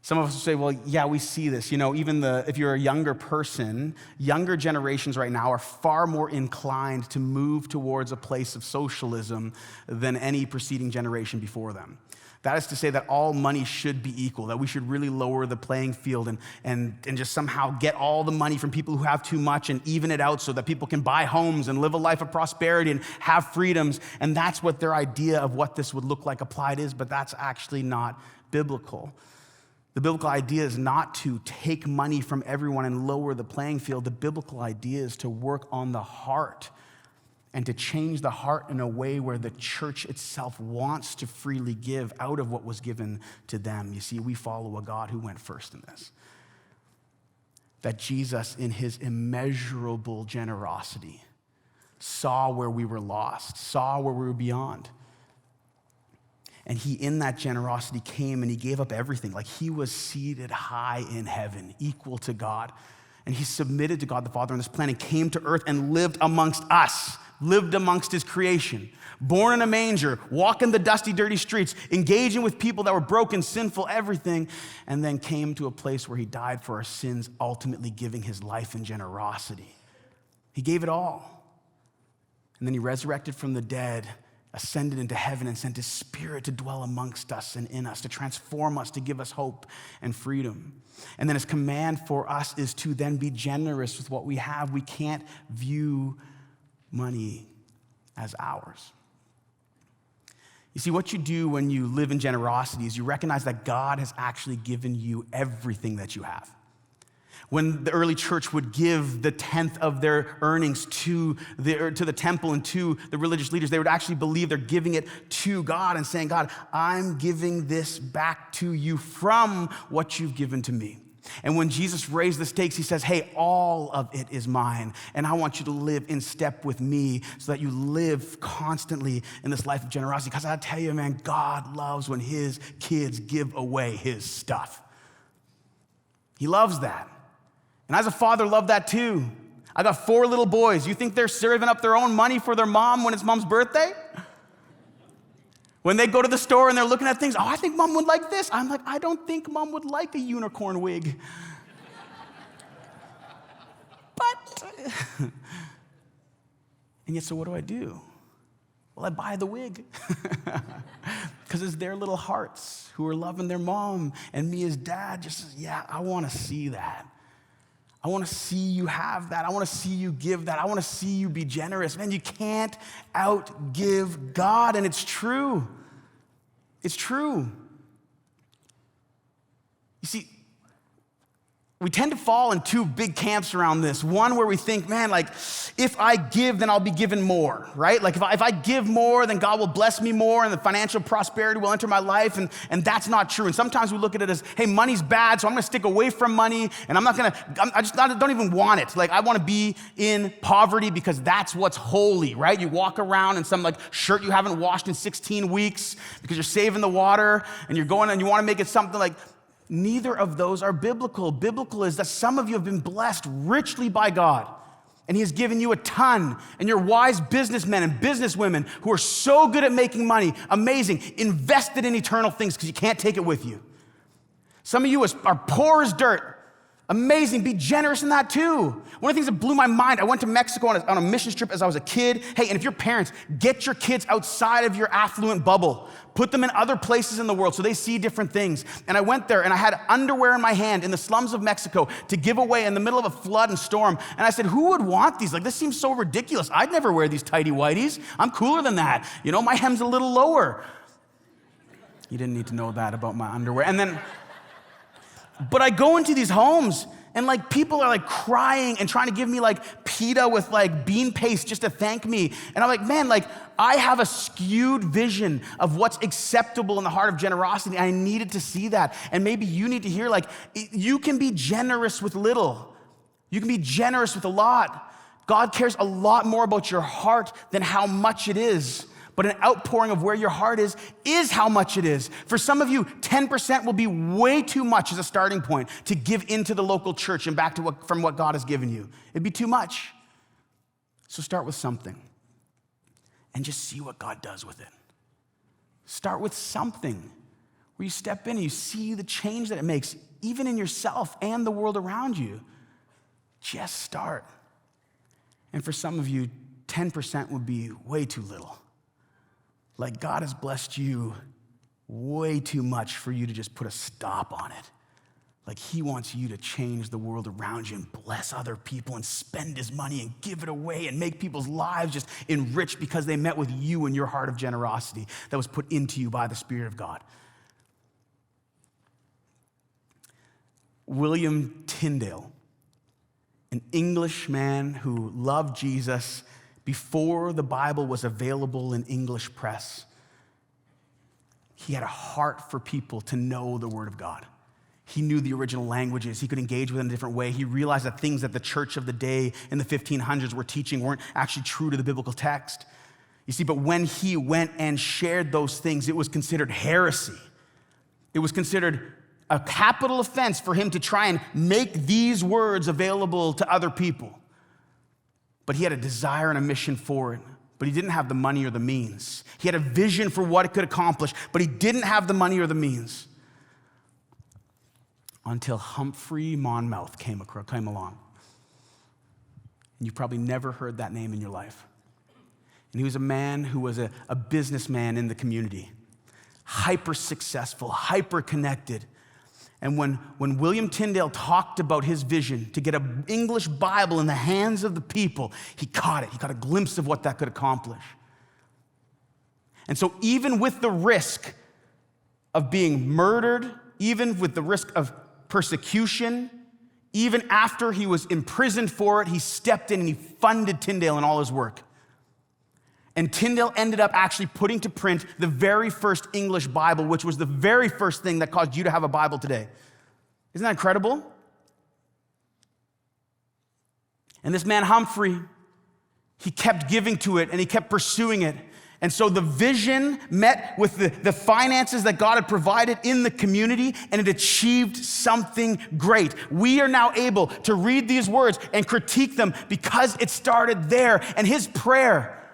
D: Some of us will say, well, yeah, we see this. You know, even if you're a younger person, younger generations right now are far more inclined to move towards a place of socialism than any preceding generation before them. That is to say that all money should be equal, that we should really lower the playing field and just somehow get all the money from people who have too much and even it out so that people can buy homes and live a life of prosperity and have freedoms. And that's what their idea of what this would look like applied is, but that's actually not biblical. The biblical idea is not to take money from everyone and lower the playing field. The biblical idea is to work on the heart and to change the heart in a way where the church itself wants to freely give out of what was given to them. You see, we follow a God who went first in this. That Jesus, in his immeasurable generosity, saw where we were lost, saw where we were beyond. And he, in that generosity, came and he gave up everything. Like he was seated high in heaven, equal to God. And he submitted to God the Father on this plan and came to earth and lived amongst us, lived amongst his creation, born in a manger, walking the dusty, dirty streets, engaging with people that were broken, sinful, everything, and then came to a place where he died for our sins, ultimately giving his life in generosity. He gave it all. And then he resurrected from the dead, ascended into heaven, and sent his Spirit to dwell amongst us and in us, to transform us, to give us hope and freedom. And then his command for us is to then be generous with what we have. We can't view money as ours. You see, what you do when you live in generosity is you recognize that God has actually given you everything that you have. When the early church would give the 10th of their earnings to the temple and to the religious leaders, they would actually believe they're giving it to God and saying, God, I'm giving this back to you from what you've given to me. And when Jesus raised the stakes, he says, hey, all of it is mine. And I want you to live in step with me so that you live constantly in this life of generosity. Because I tell you, man, God loves when his kids give away his stuff. He loves that. And as a father, love that too. I got 4 little boys. You think they're saving up their own money for their mom when it's mom's birthday? When they go to the store and they're looking at things, oh, I think mom would like this. I'm like, I don't think mom would like a unicorn wig. But, and yet, so what do? Well, I buy the wig. Because it's their little hearts who are loving their mom. And me as dad just says, yeah, I want to see that. I want to see you have that. I want to see you give that. I want to see you be generous. Man, you can't outgive God, and it's true. It's true. You see, we tend to fall in 2 big camps around this. One where we think, man, like, if I give, then I'll be given more, right? Like, if I give more, then God will bless me more, and the financial prosperity will enter my life, and that's not true. And sometimes we look at it as, hey, money's bad, so I'm gonna stick away from money, and I don't even want it. Like, I wanna be in poverty because that's what's holy, right? You walk around in some, like, shirt you haven't washed in 16 weeks because you're saving the water, and you're going and you wanna make it something like. Neither of those are biblical. Biblical is that some of you have been blessed richly by God, and He has given you a ton, and you're wise businessmen and businesswomen who are so good at making money, amazing, invested in eternal things because you can't take it with you. Some of you are poor as dirt. Amazing, be generous in that too. One of the things that blew my mind, I went to Mexico on a mission trip as I was a kid. Hey, and if you're parents, get your kids outside of your affluent bubble. Put them in other places in the world so they see different things. And I went there and I had underwear in my hand in the slums of Mexico to give away in the middle of a flood and storm. And I said, who would want these? Like, this seems so ridiculous. I'd never wear these tighty whities. I'm cooler than that. You know, my hem's a little lower. You didn't need to know that about my underwear. But I go into these homes and like people are like crying and trying to give me like pita with like bean paste just to thank me. And I'm like, man, like I have a skewed vision of what's acceptable in the heart of generosity. I needed to see that. And maybe you need to hear like, you can be generous with little. You can be generous with a lot. God cares a lot more about your heart than how much it is. But an outpouring of where your heart is how much it is. For some of you, 10% will be way too much as a starting point to give into the local church and back to from what God has given you. It'd be too much. So start with something and just see what God does with it. Start with something where you step in and you see the change that it makes, even in yourself and the world around you. Just start. And for some of you, 10% would be way too little. Like God has blessed you way too much for you to just put a stop on it. Like He wants you to change the world around you and bless other people and spend His money and give it away and make people's lives just enriched because they met with you and your heart of generosity that was put into you by the Spirit of God. William Tyndale, an English man who loved Jesus before the Bible was available in English press. He had a heart for people to know the Word of God. He knew the original languages. He could engage with it in a different way. He realized that things that the church of the day in the 1500s were teaching weren't actually true to the biblical text. You see, but when he went and shared those things, it was considered heresy. It was considered a capital offense for him to try and make these words available to other people. But he had a desire and a mission for it, but he didn't have the money or the means. He had a vision for what it could accomplish, but he didn't have the money or the means. Until Humphrey Monmouth came along. And you've probably never heard that name in your life. And he was a man who was a businessman in the community, hyper successful, hyper connected. And when William Tyndale talked about his vision to get an English Bible in the hands of the people, he caught it. He got a glimpse of what that could accomplish. And so even with the risk of being murdered, even with the risk of persecution, even after he was imprisoned for it, he stepped in and he funded Tyndale in all his work. And Tyndale ended up actually putting to print the very first English Bible, which was the very first thing that caused you to have a Bible today. Isn't that incredible? And this man, Humphrey, he kept giving to it and he kept pursuing it. And so the vision met with the finances that God had provided in the community, and it achieved something great. We are now able to read these words and critique them because it started there. And his prayer,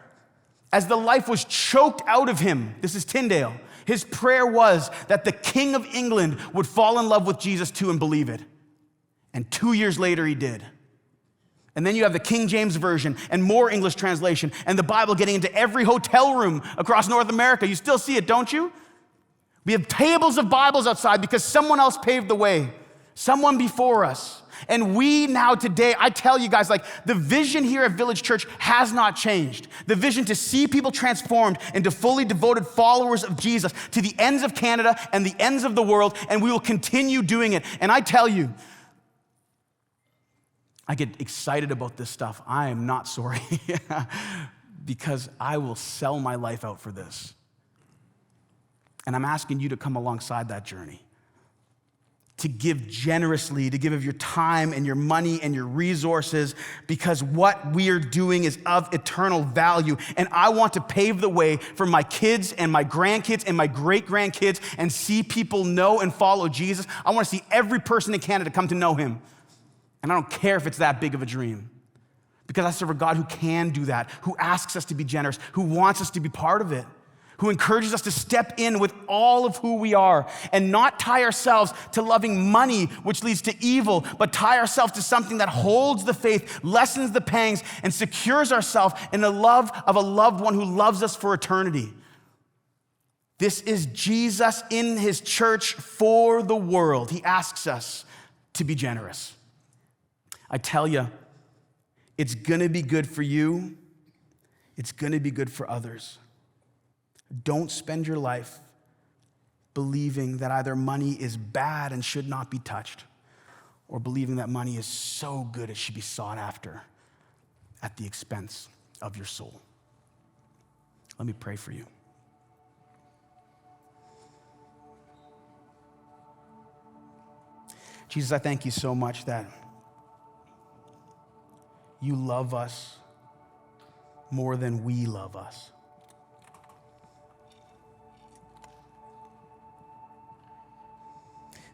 D: as the life was choked out of him, this is Tyndale, his prayer was that the King of England would fall in love with Jesus too and believe it. And 2 years later, he did. And then you have the King James Version and more English translation and the Bible getting into every hotel room across North America. You still see it, don't you? We have tables of Bibles outside because someone else paved the way, someone before us. And we now today, I tell you guys, like the vision here at Village Church has not changed. The vision to see people transformed into fully devoted followers of Jesus to the ends of Canada and the ends of the world, and we will continue doing it. And I tell you, I get excited about this stuff. I am not sorry because I will sell my life out for this. And I'm asking you to come alongside that journey, to give generously, to give of your time and your money and your resources, because what we are doing is of eternal value. And I want to pave the way for my kids and my grandkids and my great-grandkids and see people know and follow Jesus. I want to see every person in Canada come to know him. And I don't care if it's that big of a dream, because I serve a God who can do that, who asks us to be generous, who wants us to be part of it, who encourages us to step in with all of who we are and not tie ourselves to loving money, which leads to evil, but tie ourselves to something that holds the faith, lessens the pangs, and secures ourselves in the love of a loved one who loves us for eternity. This is Jesus in his church for the world. He asks us to be generous. I tell you, it's gonna be good for you. It's gonna be good for others. Don't spend your life believing that either money is bad and should not be touched, or believing that money is so good it should be sought after at the expense of your soul. Let me pray for you. Jesus, I thank you so much that you love us more than we love us.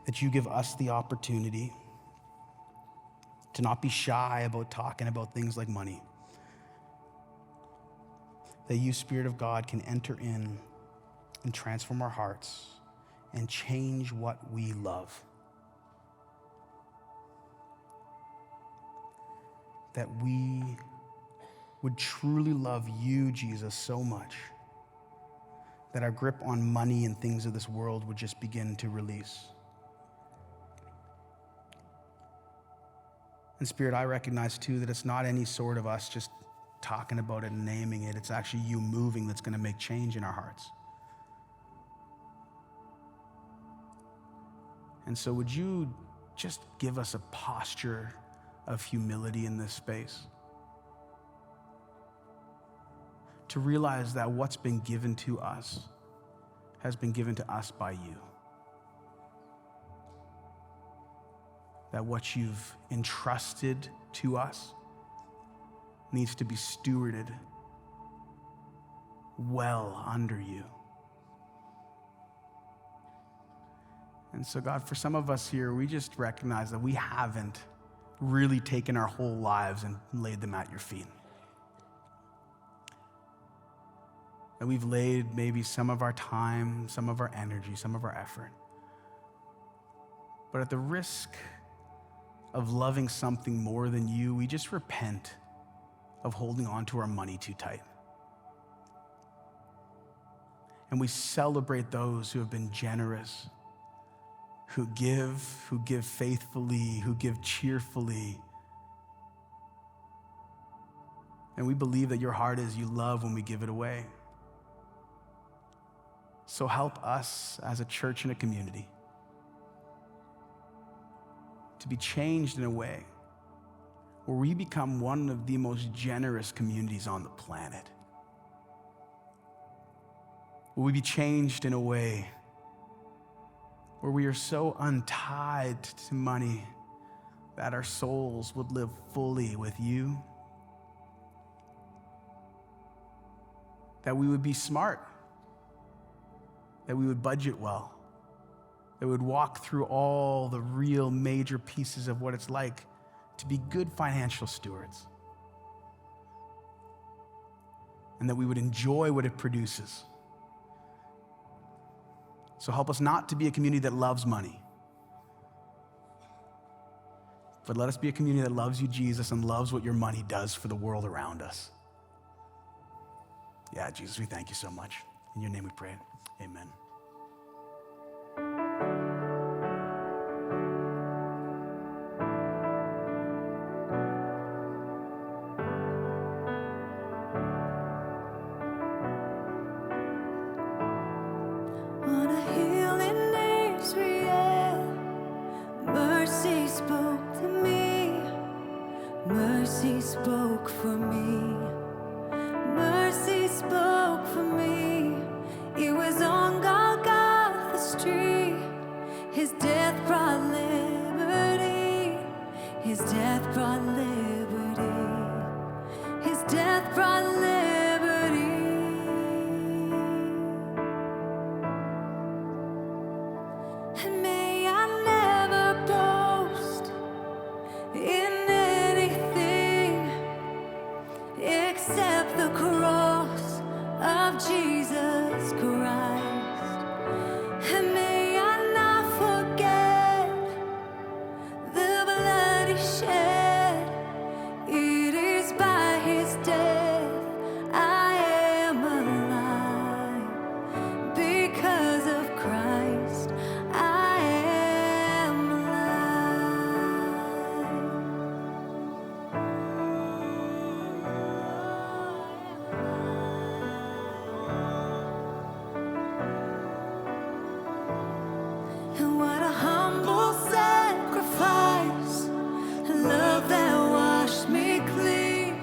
D: That you give us the opportunity to not be shy about talking about things like money. That you, Spirit of God, can enter in and transform our hearts and change what we love. That we would truly love you, Jesus, so much that our grip on money and things of this world would just begin to release. And Spirit, I recognize too that it's not any sort of us just talking about it and naming it. It's actually you moving that's going to make change in our hearts. And so would you just give us a posture of humility in this space? To realize that what's been given to us has been given to us by you. That what you've entrusted to us needs to be stewarded well under you. And so, God, for some of us here, we just recognize that we haven't really taken our whole lives and laid them at your feet. That we've laid maybe some of our time, some of our energy, some of our effort. But at the risk of loving something more than you, we just repent of holding on to our money too tight. And we celebrate those who have been generous, who give faithfully, who give cheerfully. And we believe that your heart is you love when we give it away. So help us as a church and a community to be changed in a way where we become one of the most generous communities on the planet. Will we be changed in a way where we are so untied to money that our souls would live fully with you? that we would be smart, that we would budget well, that we would walk through all the real major pieces of what it's like to be good financial stewards, and that we would enjoy what it produces. So help us not to be a community that loves money, but let us be a community that loves you, Jesus, and loves what your money does for the world around us. Yeah, Jesus, we thank you so much. In your name we pray. Amen.
E: What a healing is real. Mercy spoke to me. Mercy spoke for me. Mercy spoke for me. It was on Golgotha's tree. His death brought liberty. His death brought liberty. His death brought liberty. And may I never boast in anything except the cross of Jesus Christ. And may I not forget the blood he shed. It is by his death I am alive. Because of Christ, I am alive. And what a humble sacrifice. Love that washed me clean.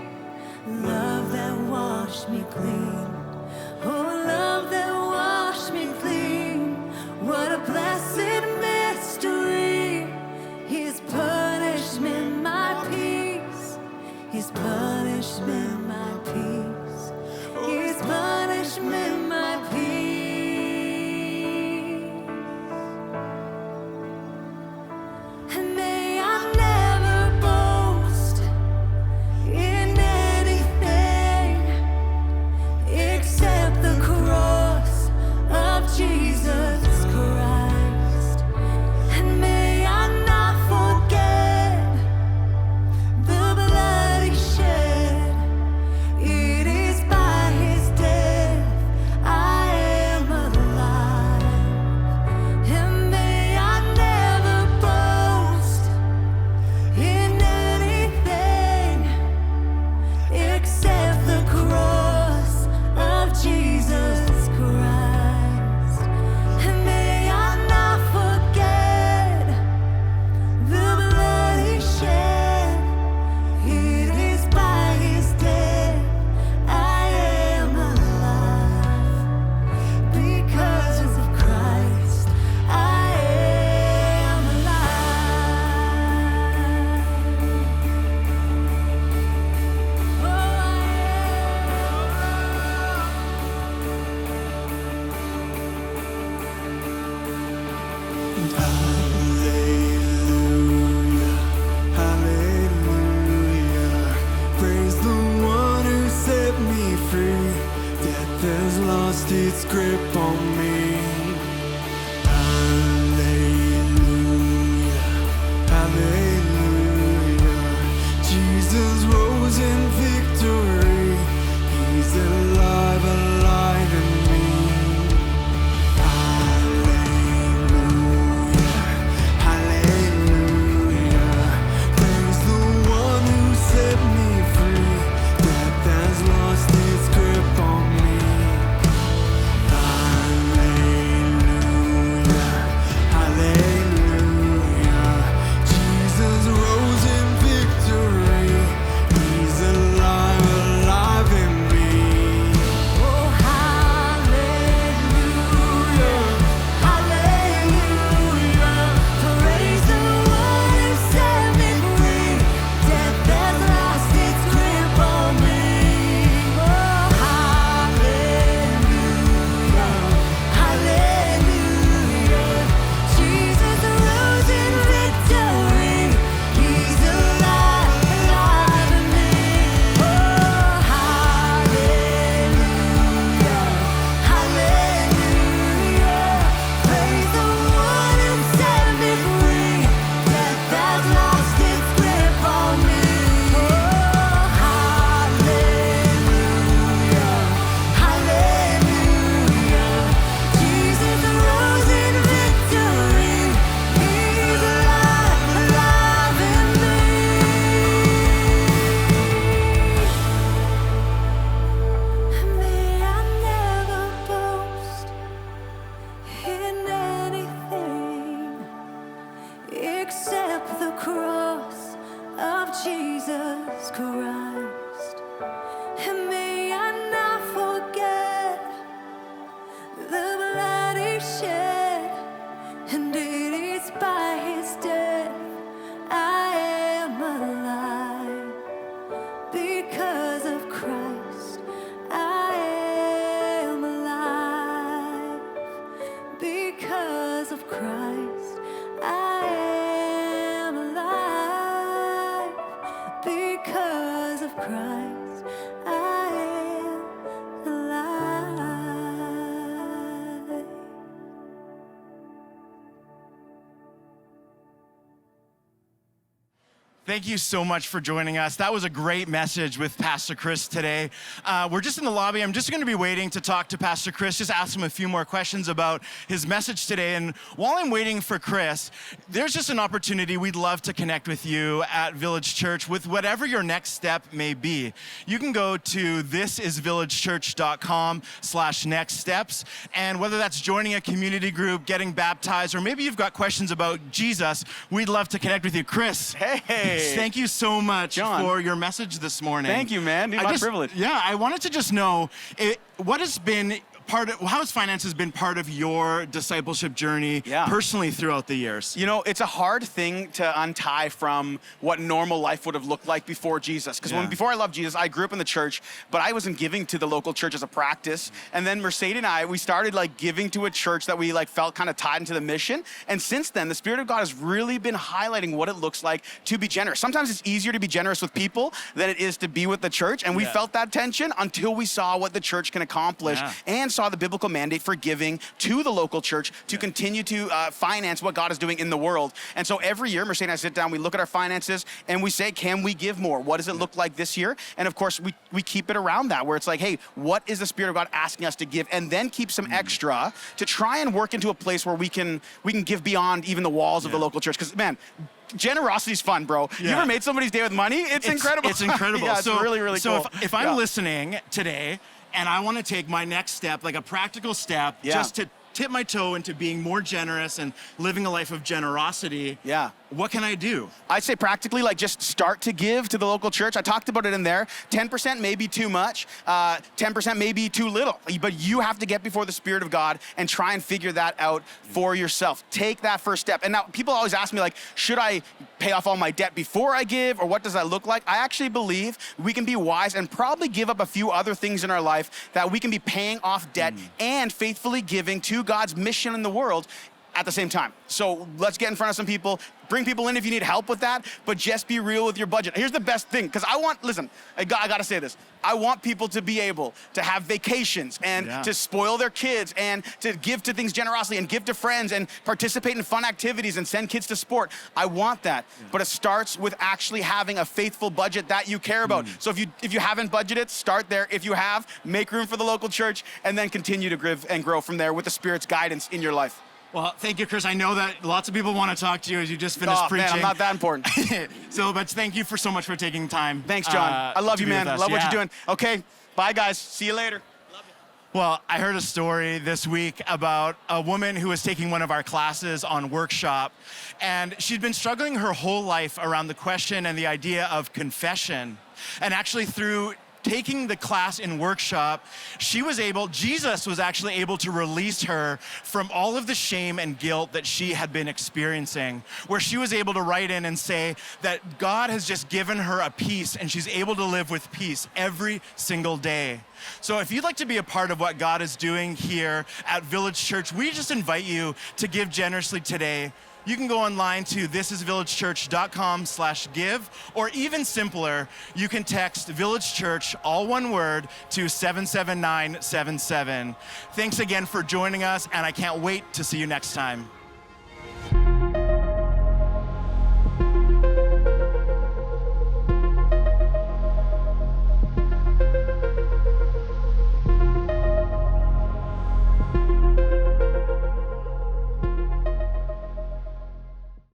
E: Love that washed me clean. Oh, love that washed me clean. What a blessed mystery. His punishment, my peace. His punishment, my peace. His punishment, my peace. And may I never boast in anything except the cross of Jesus Christ. And may I not forget the blood he shed. It is by his death I am alive. And may I never boast in anything except the cross of Jesus Christ. And may I not forget the blood he shed. It is by his death I am alive. Because of Christ, I am alive. Oh,
B: Hallelujah, hallelujah. Praise the one who set me free. Death has lost its grip on me. Hallelujah, hallelujah. Jesus rose in victory. He's alive, alive in me. Hallelujah, hallelujah. Praise the one who set me free. Death has lost its grip on me. Hallelujah.
A: Thank you so much for joining us. That was a great message with Pastor Chris today. We're just in the lobby. I'm just going to be waiting to talk to Pastor Chris, just ask him a few more questions about his message today. And while I'm waiting for Chris, there's just an opportunity. We'd love to connect with you at Village Church with whatever your next step may be. You can go to thisisvillagechurch.com/next steps. And whether that's joining a community group, getting baptized, or maybe you've got questions about Jesus, we'd love to connect with you. Chris.
D: Hey.
A: Thank you so much
D: John.
A: for your message this morning.
D: Thank you, man. Dude, my privilege.
A: Yeah, I wanted to just know what has been how has finances been part of your discipleship journey personally throughout the years?
D: You know, it's a hard thing to untie from what normal life would have looked like before Jesus. Because before I loved Jesus, I grew up in the church, but I wasn't giving to the local church as a practice. And then Mercedes and I, we started like giving to a church that we like felt kind of tied into the mission. And since then, the Spirit of God has really been highlighting what it looks like to be generous. Sometimes it's easier to be generous with people than it is to be with the church. And we felt that tension until we saw what the church can accomplish and saw the biblical mandate for giving to the local church to continue to finance what God is doing in the world. And so every year, Mercedes and I sit down, we look at our finances, and we say, can we give more? What does it look like this year? And of course, we keep it around that, where it's like, hey, what is the Spirit of God asking us to give? And then keep some extra to try and work into a place where we can give beyond even the walls of the local church. Because, man, generosity is fun, bro. You ever made somebody's day with money? It's incredible.
A: It's incredible.
D: Yeah, it's really, really cool.
A: So if I'm listening today and I want to take my next step, like a practical step, just to tip my toe into being more generous and living a life of generosity, what can I do?
D: I'd say practically, like, just start to give to the local church. I talked about it in there. 10% may be too much. 10% may be too little. But you have to get before the Spirit of God and try and figure that out for yourself. Take that first step. And now people always ask me, like, should I pay off all my debt before I give, or what does that look like? I actually believe we can be wise and probably give up a few other things in our life that we can be paying off debt and faithfully giving to God's mission in the world at the same time. So let's get in front of some people, bring people in if you need help with that, but just be real with your budget. Here's the best thing, because I gotta say this. I want people to be able to have vacations and to spoil their kids and to give to things generously and give to friends and participate in fun activities and send kids to sport. I want that, but it starts with actually having a faithful budget that you care about. So if you haven't budgeted, start there. If you have, make room for the local church, and then continue to give and grow from there with the Spirit's guidance in your life.
A: Well, thank you, Chris. I know that lots of people want to talk to you as you just finished preaching.
D: Man, I'm not that important.
A: But thank you so much for taking time.
D: Thanks, John. I love you, man. Love what you're doing. Okay, bye, guys. See you later.
A: Well, I heard a story this week about a woman who was taking one of our classes on workshop, and she'd been struggling her whole life around the question and the idea of confession. And actually, through taking the class in workshop, Jesus was actually able to release her from all of the shame and guilt that she had been experiencing, where she was able to write in and say that God has just given her a peace, and she's able to live with peace every single day. So if you'd like to be a part of what God is doing here at Village Church, we just invite you to give generously today. You can go online to thisisvillagechurch.com/give, or even simpler, you can text Village Church, all one word, to 77977. Thanks again for joining us, and I can't wait to see you next time.